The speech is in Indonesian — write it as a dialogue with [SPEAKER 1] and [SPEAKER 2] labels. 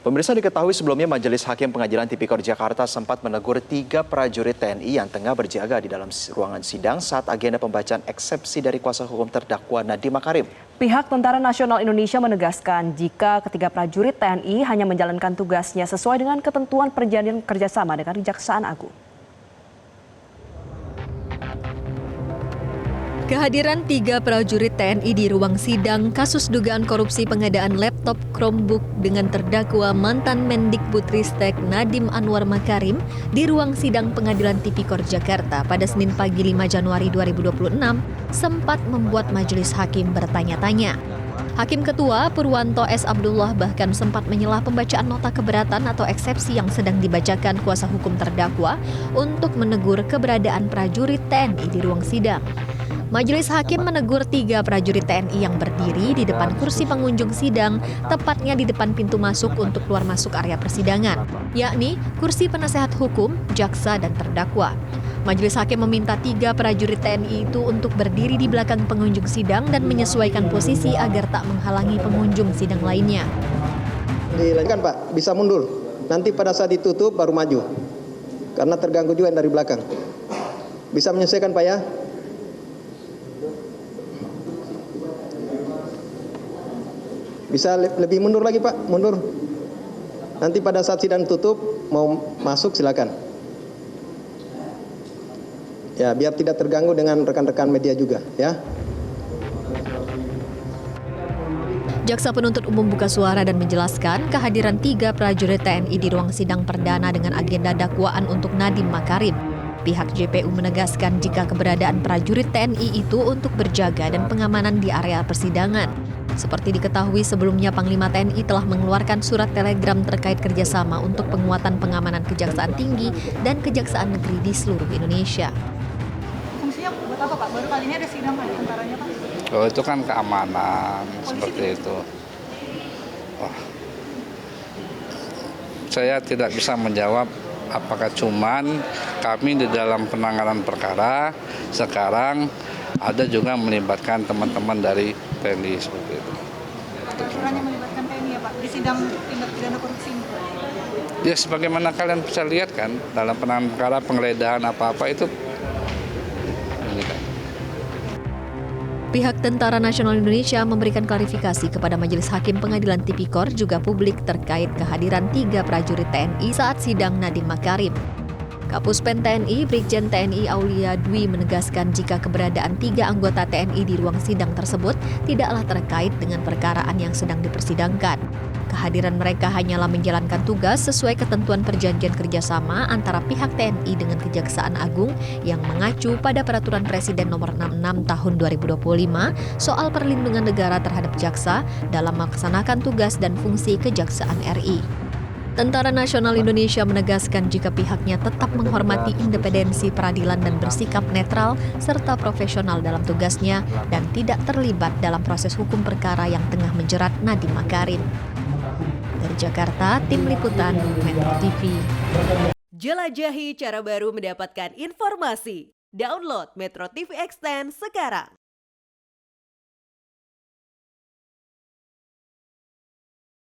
[SPEAKER 1] Pemirsa, diketahui sebelumnya Majelis Hakim Pengadilan Tipikor Jakarta sempat menegur 3 prajurit TNI yang tengah berjaga di dalam ruangan sidang saat agenda pembacaan eksepsi dari kuasa hukum terdakwa Nadiem Makarim.
[SPEAKER 2] Pihak Tentara Nasional Indonesia menegaskan jika ketiga prajurit TNI hanya menjalankan tugasnya sesuai dengan ketentuan perjanjian kerjasama dengan Kejaksaan Agung.
[SPEAKER 3] Kehadiran 3 prajurit TNI di ruang sidang kasus dugaan korupsi pengadaan laptop Chromebook dengan terdakwa mantan Mendikbudristek Nadiem Anwar Makarim di ruang sidang Pengadilan Tipikor Jakarta pada Senin pagi 5 Januari 2026 sempat membuat majelis hakim bertanya-tanya. Hakim Ketua Purwanto S. Abdullah bahkan sempat menyela pembacaan nota keberatan atau eksepsi yang sedang dibacakan kuasa hukum terdakwa untuk menegur keberadaan prajurit TNI di ruang sidang. Majelis Hakim menegur 3 prajurit TNI yang berdiri di depan kursi pengunjung sidang, tepatnya di depan pintu masuk untuk keluar masuk area persidangan, yakni kursi penasehat hukum, jaksa, dan terdakwa. Majelis Hakim meminta 3 prajurit TNI itu untuk berdiri di belakang pengunjung sidang dan menyesuaikan posisi agar tak menghalangi pengunjung sidang lainnya.
[SPEAKER 4] Dilanjutkan Pak, bisa mundur. Nanti pada saat ditutup baru maju. Karena terganggu juga dari belakang. Bisa menyesuaikan Pak ya? Bisa lebih mundur lagi Pak, mundur. Nanti pada saat sidang tutup mau masuk silakan. Ya, biar tidak terganggu dengan rekan-rekan media juga, ya.
[SPEAKER 3] Jaksa penuntut umum buka suara dan menjelaskan kehadiran 3 prajurit TNI di ruang sidang perdana dengan agenda dakwaan untuk Nadiem Makarim. Pihak JPU menegaskan jika keberadaan prajurit TNI itu untuk berjaga dan pengamanan di area persidangan. Seperti diketahui sebelumnya, Panglima TNI telah mengeluarkan surat telegram terkait kerjasama untuk penguatan pengamanan Kejaksaan Tinggi dan Kejaksaan Negeri di seluruh Indonesia.
[SPEAKER 5] Fungsinya buat apa Pak? Baru kali ini ada sidang Pak antaranya Pak?
[SPEAKER 6] Oh, itu kan keamanan seperti itu. Wah. Saya tidak bisa menjawab apakah cuman kami di dalam penanganan perkara sekarang ada juga melibatkan teman-teman dari TNI seperti itu.
[SPEAKER 5] Aturannya melibatkan TNI ya Pak di sidang tindak pidana korupsi ini?
[SPEAKER 6] Ya, sebagaimana kalian bisa lihat kan dalam penanganan perkara penggeledahan apa-apa itu.
[SPEAKER 3] Pihak Tentara Nasional Indonesia memberikan klarifikasi kepada Majelis Hakim Pengadilan Tipikor juga publik terkait kehadiran 3 prajurit TNI saat sidang Nadiem Makarim. Kapuspen TNI Brigjen TNI Aulia Dwi menegaskan jika keberadaan 3 anggota TNI di ruang sidang tersebut tidaklah terkait dengan perkaraan yang sedang dipersidangkan. Kehadiran mereka hanyalah menjalankan tugas sesuai ketentuan perjanjian kerjasama antara pihak TNI dengan Kejaksaan Agung yang mengacu pada Peraturan Presiden Nomor 66 Tahun 2025 soal perlindungan negara terhadap jaksa dalam melaksanakan tugas dan fungsi Kejaksaan RI. Tentara Nasional Indonesia menegaskan jika pihaknya tetap menghormati independensi peradilan dan bersikap netral serta profesional dalam tugasnya dan tidak terlibat dalam proses hukum perkara yang tengah menjerat Nadiem Makarim. Dari Jakarta, Tim Liputan Metro TV.
[SPEAKER 7] Jelajahi cara baru mendapatkan informasi. Download Metro TV Extend sekarang.